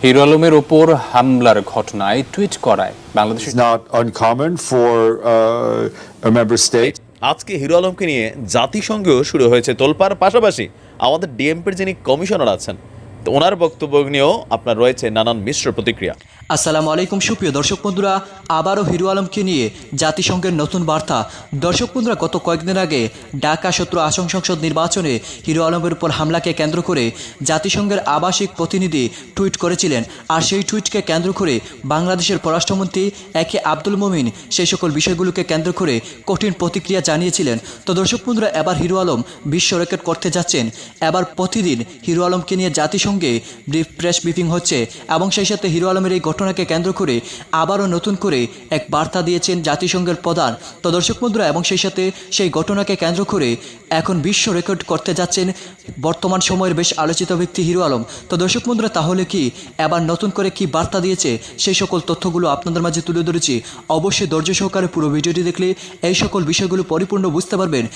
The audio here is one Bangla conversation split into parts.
হিরো আলমের ওপর হামলার ঘটনায় টুইট করায় Bangladesh not uncommon for a member state. আজকে হিরো আলমকে নিয়ে জাতিসংঘেও শুরু হয়েছে তোলপাড়, পাশাপাশি আমাদের ডিএমপির যিনি কমিশনার আছেন তো ওনার বক্তব্য নিয়েও আপনার রয়েছে নানান মিশ্র প্রতিক্রিয়া। আসসালামু আলাইকুম সুপ্রিয় দর্শক বন্ধুরা, আবারও হিরো আলমকে নিয়ে জাতিসংঘের নতুন বার্তা। দর্শক বন্ধুরা, গত কয়েকদিন আগে ঢাকা 17 আসন সংসদ নির্বাচনে হিরো আলমের উপর হামলাকে কেন্দ্র করে জাতিসংঘের আবাসিক প্রতিনিধি টুইট করেছিলেন। আর সেই টুইটকে কেন্দ্র করে বাংলাদেশের পররাষ্ট্রমন্ত্রী একে আব্দুল মোমিন সেই সকল বিষয়গুলোকে কেন্দ্র করে কঠিন প্রতিক্রিয়া জানিয়েছিলেন। তো দর্শক বন্ধুরা, এবার হিরো আলম বিশ্ব রেকর্ড করতে যাচ্ছেন। এবার প্রতিদিন হিরো আলমকে নিয়ে জাতিসংঘে প্রেস ব্রিফিং হচ্ছে এবং সেই সাথে হিরো আলমের এই ঘটনাকে কেন্দ্র করে আবারও নতুন করে এক বার্তা দিয়েছেন জাতিসংঘের প্রধান। তো দর্শক বন্ধুরা, এবং সেই সাথে সেই ঘটনাকে কেন্দ্র করে এখন বিশ্ব রেকর্ড করতে যাচ্ছেন বর্তমান সময়ের বেশ আলোচিত ব্যক্তি হিরো আলম। তো দর্শক বন্ধুরা, তাহলে কি এবার নতুন করে কি বার্তা দিয়েছে সেই সকল তথ্যগুলো আপনাদের মাঝে তুলে ধরেছি। অবশ্যই ধৈর্য সহকারে পুরো ভিডিওটি দেখলে এই সকল বিষয়গুলো পরিপূর্ণ বুঝতে পারবেন।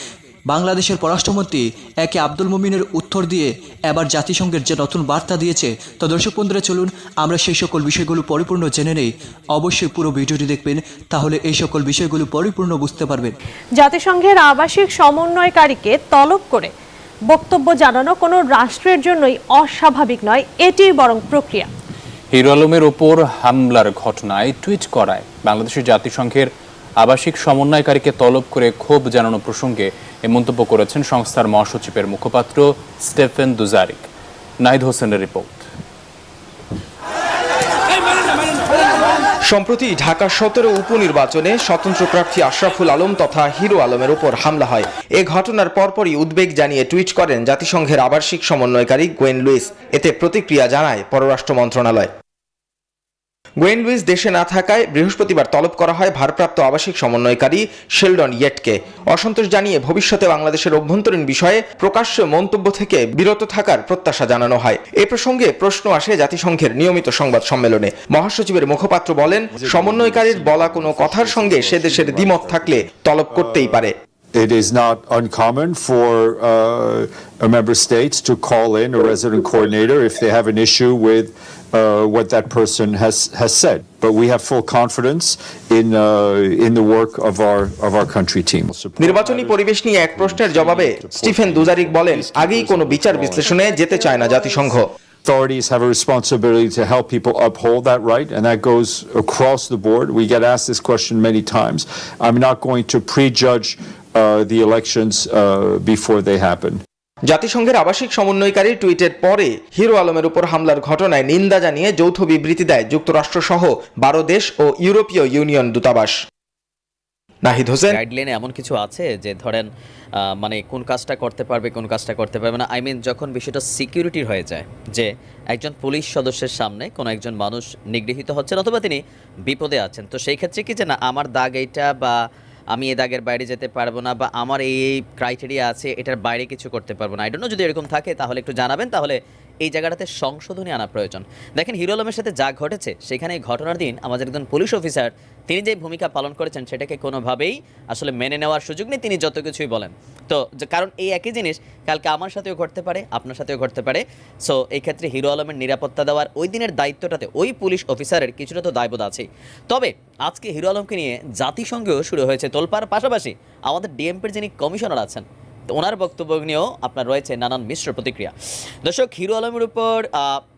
বাংলাদেশের পররাষ্ট্রমন্ত্রী একে আব্দুল মোমিনের উত্তর দিয়ে এবার জাতিসংঘের যে নতুন বার্তা দিয়েছে। তো দর্শক বন্ধুরা, চলুন আমরা সেই সকল বিষয়গুলো পরিপূর্ণ জেনে নেই। অবশ্যই পুরো ভিডিওটি দেখবেন, তাহলে এই সকল বিষয়গুলো পরিপূর্ণ বুঝতে পারবেন। জাতিসংঘের আবাসিক সমন্বয়কারীকে তলব করে বক্তব্য জানানো কোনো রাষ্ট্রের জন্যই অস্বাভাবিক নয়, এটি বরং প্রক্রিয়া। হিরো আলমের ওপর হামলার ঘটনায় টুইট করায় বাংলাদেশের জাতিসংঘের আবাসিক সমন্বয়কারীকে তলব করে ক্ষোভ জানানো প্রসঙ্গে এ মন্তব্য করেছেন সংস্থার মহাসচিবের মুখপাত্র স্টেফেন দুজারিক। নাহিদ হোসেনের রিপোর্ট। সম্প্রতি ঢাকা 17 উপনির্বাচনে স্বতন্ত্র প্রার্থী আশরাফুল আলম তথা হিরো আলমের উপর হামলা হয়। এ ঘটনার পরপরই উদ্বেগ জানিয়ে টুইট করেন জাতিসংঘের আবাসিক সমন্বয়কারী গোয়েন লুইস। এতে প্রতিক্রিয়া জানায় পররাষ্ট্র মন্ত্রণালয়। গোয়েন লুইস দেশে না থাকায় বৃহস্পতিবার তলব করা হয় ভারপ্রাপ্ত আবাসিক সমন্বয়কারী শেলডন ইয়েটকে। অসন্তোষ জানিয়ে ভবিষ্যতে বাংলাদেশের অভ্যন্তরীণ বিষয়ে প্রকাশ্য মন্তব্য থেকে বিরত থাকার প্রত্যাশা জানানো হয়। এ প্রসঙ্গে প্রশ্ন আসে জাতিসংঘের নিয়মিত সংবাদ সম্মেলনে। মহাসচিবের মুখপাত্র বলেন, সমন্বয়কারীর বলা কোনো কথার সঙ্গে সে দেশের দ্বিমত থাকলে তলব করতেই পারে। It is not uncommon for a member state to call in a resident coordinator if they have an issue with what that person has said. But we have full confidence in the work of our country team. নির্বাচনী পরিবেশ নিয়ে এক প্রশ্নের জবাবে স্টিফেন দুজারিক বলেন, আগেই কোনো বিচার বিশ্লেষণে যেতে চায় না জাতিসংঘ। Authorities have a responsibility to help people uphold that right, and that goes across the board. We get asked this question many times. I'm not going to prejudge the elections before they happen. জাতিসংঘের আবাসিক সমন্বয়কারী টুইটের পরে হিরো আলমের উপর হামলার ঘটনায় নিন্দা জানিয়ে যৌথ বিবৃতি দেয় যুক্তরাষ্ট্র সহ 12 দেশ ও ইউরোপীয় ইউনিয়ন দূতাবাস। নাহিদ হোসেন। গাইডলাইনে এমন কিছু আছে যে ধরেন মানে কোন কাজটা করতে পারবে কোন কাজটা করতে পারবে না, আই মিন যখন বিষয়টা সিকিউরিটির হয়ে যায়, যে একজন পুলিশ সদস্যের সামনে কোনো একজন মানুষ নিগৃহীত হচ্ছেন অথবা তিনি বিপদে আছেন, তো সেই ক্ষেত্রে কি যে না আমার দাগ এইটা বা আমি এই দাগের বাইরে যেতে পারবো না বা আমার এই ক্রাইটেরিয়া আছে এটার বাইরে কিছু করতে পারবো না, আই ডোন্ট নো, যদি এরকম থাকে তাহলে একটু জানাবেন, তাহলে এই জায়গাটাতে সংশোধনী আনা প্রয়োজন। দেখেন হিরো আলমের সাথে যা ঘটেছে সেখানে এই ঘটনার দিন আমাদের একজন পুলিশ অফিসার তিনি যে ভূমিকা পালন করেছেন সেটাকে কোনোভাবেই আসলে মেনে নেওয়ার সুযোগ নেই, তিনি যত কিছুই বলেন। তো কারণ এই একই জিনিস কালকে আমার সাথেও ঘটতে পারে, আপনার সাথেও ঘটতে পারে। সো এই ক্ষেত্রে হিরো আলমের নিরাপত্তা দেওয়ার ওই দিনের দায়িত্বটাতে ওই পুলিশ অফিসারের কিছুটা তো দায়বোধ আছেই। তবে আজকে হিরো আলমকে নিয়ে জাতিসংঘেও শুরু হয়েছে তোলপাড়, পাশাপাশি আমাদের ডিএমপির যিনি কমিশনার আছেন তো ওনার বক্তব্য নিয়েও আপনার রয়েছে নানান মিশ্র প্রতিক্রিয়া। দর্শক, হিরো আলমের উপর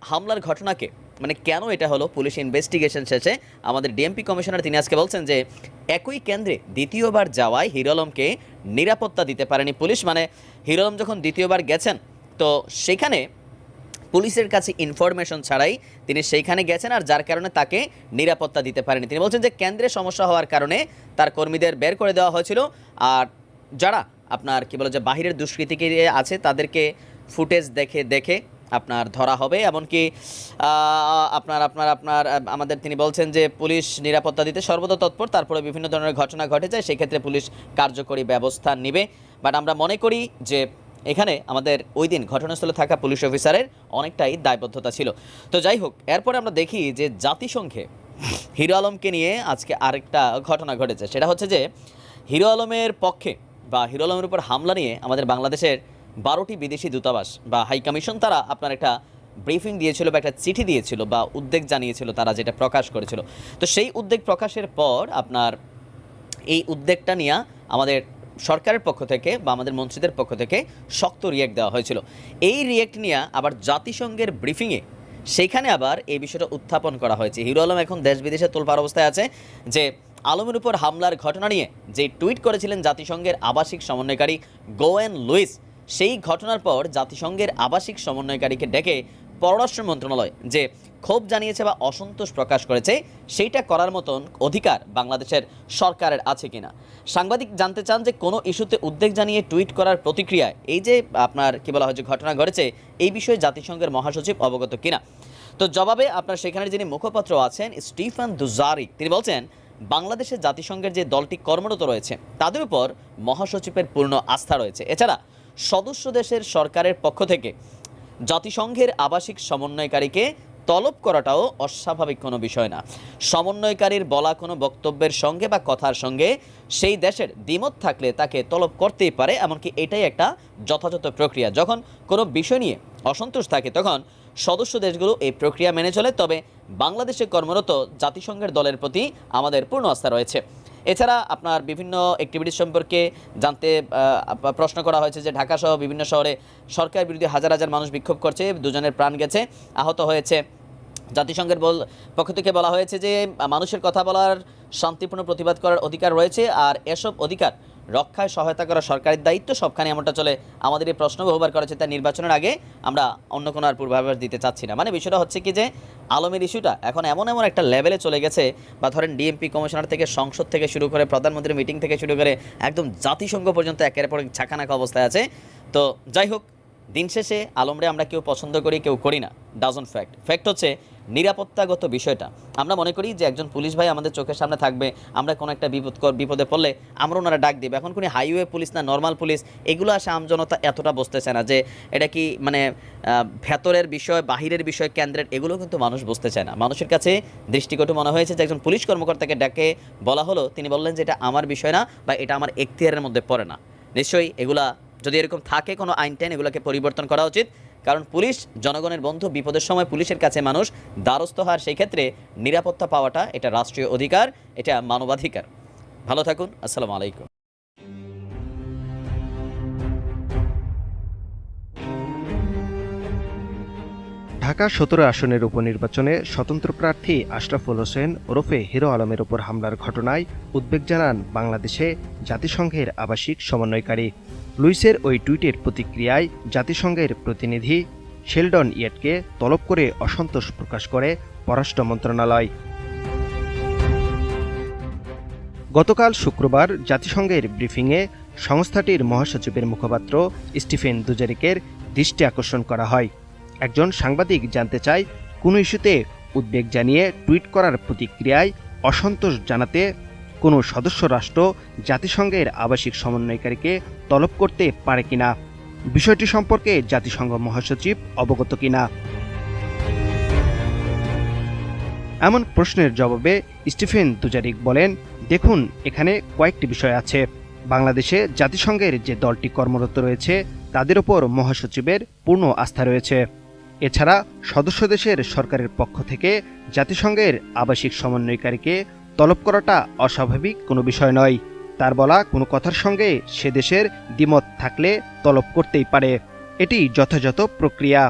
হামলার ঘটনাকে মানে কেন এটা হলো, পুলিশ ইনভেস্টিগেশন শেষে আমাদের ডিএমপি কমিশনার তিনি আজকে বলছেন যে একই কেন্দ্রে দ্বিতীয়বার যাওয়ায় হিরো আলমকে নিরাপত্তা দিতে পারেনি পুলিশ। মানে হিরো আলম যখন দ্বিতীয়বার গেছেন তো সেখানে পুলিশের কাছে ইনফরমেশন ছাড়াই তিনি সেইখানে গেছেন, আর যার কারণে তাকে নিরাপত্তা দিতে পারেনি। তিনি বলছেন যে কেন্দ্রে সমস্যা হওয়ার কারণে তার কর্মীদের বের করে দেওয়া হয়েছিল, আর যারা আপনার কি বলে যে বাহিরের দুষ্কৃতিকারী আছে তাদেরকে ফুটেজ দেখে আপনার ধরা হবে। এমনকি আপনার আমাদের তিনি বলছেন যে পুলিশ নিরাপত্তা দিতে সর্বদা তৎপর, তারপরে বিভিন্ন ধরনের ঘটনা ঘটে যায় সেই ক্ষেত্রে পুলিশ কার্যকরী ব্যবস্থা নেবে। বাট আমরা মনে করি যে এখানে আমাদের ওই দিন ঘটনাস্থলে থাকা পুলিশ অফিসারের অনেকটাই দায়বদ্ধতা ছিল। তো যাই হোক, এরপরে আমরা দেখি যে জাতিসংঘে হিরো আলমকে নিয়ে আজকে আরেকটা ঘটনা ঘটেছে। সেটা হচ্ছে যে হিরো আলমের পক্ষে বা হিরো আলমের উপর হামলা নিয়ে আমাদের বাংলাদেশের 12টি বিদেশি দূতাবাস বা হাই কমিশন তারা আপনার একটা ব্রিফিং দিয়েছিল বা একটা চিঠি দিয়েছিল বা উদ্বেগ জানিয়েছিল, তারা যেটা প্রকাশ করেছিল। তো সেই উদ্বেগ প্রকাশের পর আপনার এই উদ্বেগটা নিয়ে আমাদের সরকারের পক্ষ থেকে বা আমাদের মন্ত্রীদের পক্ষ থেকে শক্ত রিয়েক্ট দেওয়া হয়েছিল। এই রিয়েক্ট নিয়ে আবার জাতিসংঘের ব্রিফিংয়ে সেইখানে আবার এই বিষয়টা উত্থাপন করা হয়েছে। হিরো আলম এখন দেশ বিদেশে তোলপাড় অবস্থায় আছে যে আলমের উপর হামলার ঘটনা নিয়ে যে টুইট করেছিলেন জাতিসংঘের আবাসিক সমন্বয়কারী গোয়েন লুইস, সেই ঘটনার পর জাতিসংঘের আবাসিক সমন্বয়কারীকে ডেকে পররাষ্ট্র মন্ত্রণালয় যে ক্ষোভ জানিয়েছে বা অসন্তোষ প্রকাশ করেছে, সেইটা করার মতন অধিকার বাংলাদেশের সরকারের আছে কিনা। সাংবাদিক জানতে চান যে কোনো ইস্যুতে উদ্বেগ জানিয়ে টুইট করার প্রতিক্রিয়ায় এই যে আপনার কি বলা হয় যে ঘটনা ঘটেছে, এই বিষয়ে জাতিসংঘের মহাসচিব অবগত কিনা। তো জবাবে আপনার সেখানে যিনি মুখপাত্র আছেন স্টিফেন দুজারিক, তিনি বলছেন বাংলাদেশের জাতিসংঘের যে দলটি কর্মরত রয়েছে তাদের উপর মহাসচিবের পূর্ণ আস্থা রয়েছে। এছাড়া সদস্য দেশের সরকারের পক্ষ থেকে জাতিসংঘের আবাসিক সমন্বয়কারীকে তলব করাটাও অস্বাভাবিক কোনো বিষয় না। সমন্বয়কারীর বলা কোনো বক্তব্যের সঙ্গে বা কথার সঙ্গে সেই দেশের দ্বিমত থাকলে তাকে তলব করতেই পারে, এমনকি এটাই একটা যথাযথ প্রক্রিয়া। যখন কোনো বিষয় নিয়ে অসন্তোষ থাকে তখন সদস্য দেশগুলো এই প্রক্রিয়া মেনে চলে। তবে বাংলাদেশে কর্মরত জাতিসংঘের দলের প্রতি আমাদের পূর্ণ আস্থা রয়েছে। এছাড়া আপনার বিভিন্ন অ্যাক্টিভিটিস সম্পর্কে জানতে প্রশ্ন করা হয়েছে যে ঢাকা সহ বিভিন্ন শহরে সরকার বিরোধী হাজার হাজার মানুষ বিক্ষোভ করছে, 2 জনের প্রাণ গেছে, আহত হয়েছে। জাতিসংঘের পক্ষ থেকে বলা হয়েছে যে মানুষের কথা বলার, শান্তিপূর্ণ প্রতিবাদ করার অধিকার রয়েছে, আর এসব অধিকার রক্ষায় সহায়তা করা সরকারের দায়িত্ব। সবখানে এমনটা চলে। আমাদের এই প্রশ্ন বহুবার করেছে, তাই নির্বাচনের আগে আমরা অন্য কোনো আর পূর্বাভাস দিতে চাচ্ছি না। মানে বিষয়টা হচ্ছে কি যে আলমের ইস্যুটা এখন এমন একটা লেভেলে চলে গেছে, বা ধরেন ডিএমপি কমিশনার থেকে সংসদ থেকে শুরু করে প্রধানমন্ত্রীর মিটিং থেকে শুরু করে একদম জাতিসংঘ পর্যন্ত একের পর এক ছাকানাকা অবস্থায় আছে। তো যাই হোক, দিন শেষে আলমরে আমরা কেউ পছন্দ করি কেউ করি না, ডাজন্ট ফ্যাক্ট হচ্ছে নিরাপত্তাগত বিষয়টা। আমরা মনে করি যে একজন পুলিশ ভাই আমাদের চোখের সামনে থাকবে, আমরা কোনো একটা বিপদে পড়লে আমরা ওনারা ডাক দেবে। এখন কোনো হাইওয়ে পুলিশ না নর্মাল পুলিশ, এগুলো আসে আমজনতা এতটা বুঝতেছে না যে এটা কি মানে ভেতরের বিষয় বাহিরের বিষয় কেন্দ্রের, এগুলো কিন্তু মানুষ বুঝতে চায় না। মানুষের কাছে দৃষ্টিকটু মনে হয়েছে যে একজন পুলিশ কর্মকর্তাকে ডাকে বলা হলো, তিনি বললেন যে এটা আমার বিষয় না বা এটা আমার এখতিয়ারের মধ্যে পড়ে না। নিশ্চয়ই এগুলা যদি এরকম থাকে কোনো আইন টাইন, এগুলোকে পরিবর্তন করা উচিত। কারণ পুলিশ জনগণের বন্ধু, বিপদের সময় পুলিশের কাছে মানুষ দ্বারস্থ হওয়ার, সেই ক্ষেত্রে নিরাপত্তা পাওয়াটা এটা রাষ্ট্রীয় অধিকার, এটা মানবাধিকার। ভালো থাকুন, আসসালামু আলাইকুম। ঢাকা 17 আসনের উপনির্বাচনে স্বতন্ত্র প্রার্থী আশরাফুল হোসেন ওরফে হিরো আলমের ওপর হামলার ঘটনায় উদ্বেগ জানান বাংলাদেশে জাতিসংঘের আবাসিক সমন্বয়কারী। লুইসের ওই টুইটের প্রতিক্রিয়ায় জাতিসংঘের প্রতিনিধি শেলডন ইয়েটকে তলব করে অসন্তোষ প্রকাশ করে পররাষ্ট্র মন্ত্রণালয়। গতকাল শুক্রবার জাতিসংঘের ব্রিফিংয়ে সংস্থাটির মহাসচিবের মুখপাত্র স্টিফেন দুজারিকের দৃষ্টি আকর্ষণ করা হয়। একজন সাংবাদিক জানতে চায়, কোনো ইস্যুতে উদ্বেগ জানিয়ে টুইট করার প্রতিক্রিয়ায় অসন্তোষ জানাতে কোনো সদস্য রাষ্ট্র জাতিসংঘের আবাসিক সমন্বয়কারীকে তলব করতে পারে কিনা, বিষয়টি সম্পর্কে জাতিসংঘ মহাসচিব অবগত কিনা। এমন প্রশ্নের জবাবে স্টিফেন দুজারিক বলেন, দেখুন, এখানে কয়েকটি বিষয় আছে। বাংলাদেশে জাতিসংঘের যে দলটি কর্মরত রয়েছে তাদের ওপর মহাসচিবের পূর্ণ আস্থা রয়েছে। এছাড়া সদস্য দেশের সরকারের পক্ষ থেকে জাতিসংঘের আবাসিক সমন্বয়কারীকে তলব করাটা অস্বাভাবিক কোনো বিষয় নয়। তার বলা কোনো কথার সঙ্গে সে দেশের দ্বিমত থাকলে তলব করতেই পারে, এটি যথাযথ প্রক্রিয়া।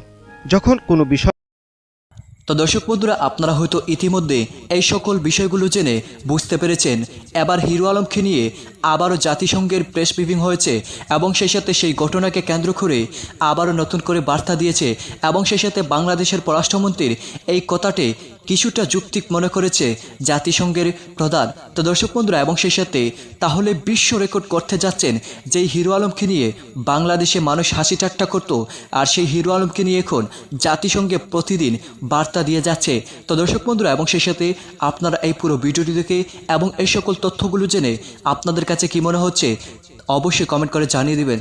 যখন কোনো বিষয় তো দর্শক বন্ধুরা, আপনারা হয়তো ইতিমধ্যে এই সকল বিষয়গুলো জেনে বুঝতে পেরেছেন এবার হিরো আলমকে নিয়ে আবারও জাতিসংঘের প্রেস ব্রিফিং হয়েছে এবং সেই সাথে সেই ঘটনাকে কেন্দ্র করে আবারও নতুন করে বার্তা দিয়েছে এবং সেই সাথে বাংলাদেশের পররাষ্ট্রমন্ত্রীর এই কথাটি কিছুটা যৌক্তিক মনে করেছে জাতিসংঘের প্রধান। তো দর্শক বন্ধুরা, এবং সেই সাথে তাহলে বিশ্ব রেকর্ড করতে যাচ্ছেন যেই হিরো আলমকে নিয়ে বাংলাদেশে মানুষ হাসি ঠাট্টা করতো, আর সেই হিরো আলমকে নিয়ে এখন জাতিসংঘে প্রতিদিন বার্তা দিয়ে যাচ্ছে। তো দর্শক বন্ধুরা, এবং সেই সাথে আপনারা এই পুরো ভিডিওটি দেখে এবং এই সকল তথ্যগুলো জেনে আপনাদের কাছে কি মনে হচ্ছে অবশ্যই কমেন্ট করে জানিয়ে দিবেন।